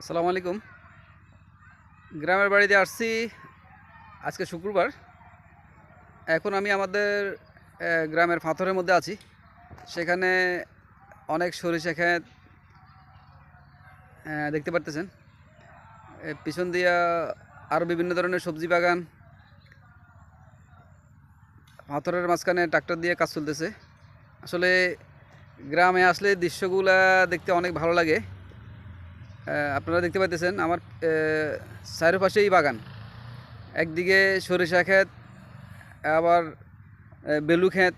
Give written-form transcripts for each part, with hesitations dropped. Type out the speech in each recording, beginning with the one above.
আসসালামু আলাইকুম। গ্রামের বাড়িতে আসছি আজকে শুক্রবার। এখন আমি আমাদের গ্রামের পাথরের মধ্যে আছি। সেখানে অনেক সরিষা ক্ষেত দেখতে পারতেছেন। পিছন দিয়া আরও বিভিন্ন ধরনের সবজি বাগান, পাথরের মাঝখানে ট্রাক্টর দিয়ে কাজ চলতেছে। আসলে গ্রামে আসলে দৃশ্যগুলা দেখতে অনেক ভালো লাগে। আপনারা দেখতে পাইতেছেন আমার চারপাশেই বাগান। একদিকে সরিষা ক্ষেত, আবার বেলু ক্ষেত,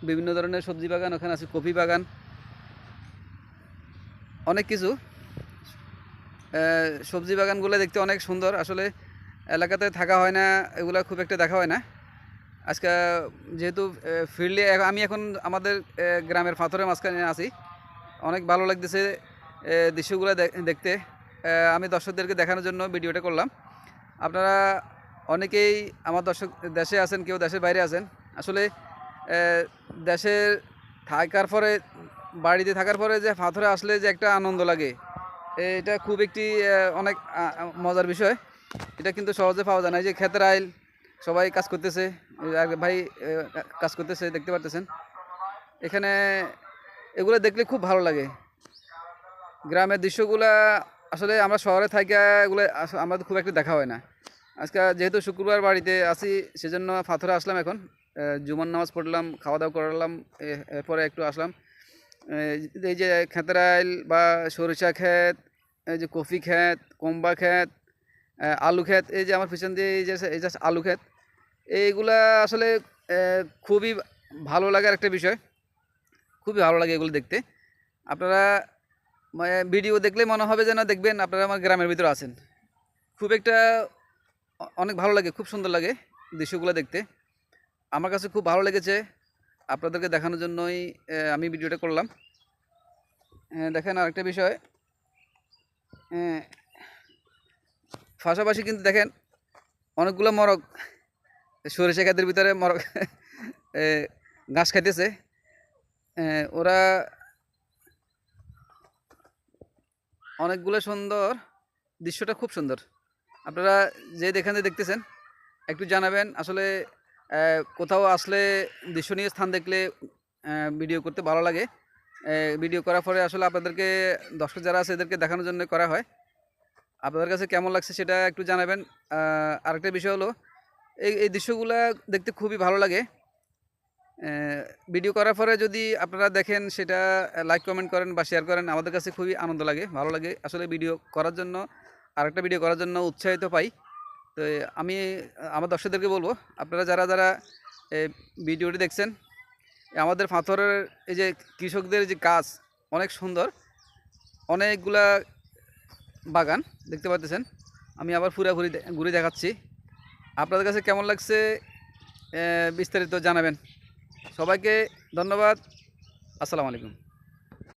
বিভিন্ন ধরনের সবজি বাগান, ওখানে আছে কফি বাগান, অনেক কিছু। সবজি বাগানগুলো দেখতে অনেক সুন্দর। আসলে এলাকাতে থাকা হয় না, এগুলো খুব একটা দেখা হয় না। আজকে যেহেতু ফিল্ডে আমি এখন আমাদের গ্রামের পাথরের মাঝখানে আছি, অনেক ভালো লাগতেছে দৃশ্যগুলো দেখতে। আমি দর্শকদেরকে দেখানোর জন্য ভিডিওটা করলাম। আপনারা অনেকেই আমার দর্শক দেশে আছেন, কেউ দেশের বাইরে আছেন। আসলে দেশের থাকার পরে, বাড়িতে থাকার পরে যে পাথরে আসলে যে একটা আনন্দ লাগে, এটা খুব একটি অনেক মজার বিষয়। এটা কিন্তু সহজে পাওয়া যায় না। এই যে ক্ষেতের আইল, সবাই কাজ করতেছে, ভাই কাজ করতেছে, দেখতে পারতেছেন। এখানে এগুলো দেখলে খুব ভালো লাগে। গ্রামের দৃশ্যগুলা আসলে আমরা শহরে থাকি, এগুলো আমাদের খুব একটা দেখা হয় না। আজকে যেহেতু শুক্রবার বাড়িতে আছি, সেজন্য পাথরে আসলাম। এখন জুমার নামাজ পড়লাম, খাওয়া দাওয়া করলাম, এরপরে একটু আসলাম। এই যে ক্ষেতের আইল বা সরিষা ক্ষেত, এই যে কফি ক্ষেত, কম্বা ক্ষেত, আলু ক্ষেত, এই যে আমার পিছন দিয়ে এই যে আলু ক্ষেত, এইগুলা আসলে খুবই ভালো লাগার একটা বিষয়। খুবই ভালো লাগে এগুলো দেখতে। আপনারা ভিডিও দেখলে মনে হবে যেন দেখবেন আপনারা আমার গ্রামের ভিতরে আছেন। খুব একটা অনেক ভালো লাগে, খুব সুন্দর লাগে দৃশ্যগুলো দেখতে। আমার কাছে খুব ভালো লেগেছে। আপনাদেরকে দেখানোর জন্যই আমি ভিডিওটা করলাম। দেখেন আরেকটা বিষয়, পাশাপাশি কিন্তু দেখেন অনেকগুলো মরক সরিষা ক্ষেতের ভিতরে মরক ঘাস খাইতেছে। ওরা অনেকগুলো সুন্দর, দৃশ্যটা খুব সুন্দর। আপনারা যে যেখানে দেখতেছেন একটু জানাবেন। আসলে কোথাও আসলে দৃশ্যনীয় স্থান দেখলে ভিডিও করতে ভালো লাগে। ভিডিও করার পরে আসলে আপনাদেরকে, দর্শক যারা আছে এদেরকে দেখানোর জন্য করা হয়। আপনাদের কাছে কেমন লাগছে সেটা একটু জানাবেন। আরেকটা বিষয় হলো, এই দৃশ্যগুলা দেখতে খুবই ভালো লাগে। ভিডিও করার পরে যদি আপনারা দেখেন, সেটা লাইক কমেন্ট করেন বা শেয়ার করেন, আমাদের কাছে খুবই আনন্দ লাগে, ভালো লাগে। আসলে ভিডিও করার জন্য, আরেকটা ভিডিও করার জন্য উৎসাহিত পাই। তো আমি আমার দর্শকদেরকে বলবো, আপনারা যারা যারা এই ভিডিওটি দেখছেন, আমাদের পাথরের এই যে কৃষকদের যে কাজ, অনেক সুন্দর। অনেকগুলা বাগান দেখতে পাচ্ছেন। আমি আবার পুরাপুরি ঘুরে দেখাচ্ছি। আপনাদের কাছে কেমন লাগছে বিস্তারিত জানাবেন। সবাইকে ধন্যবাদ। আসসালামু আলাইকুম।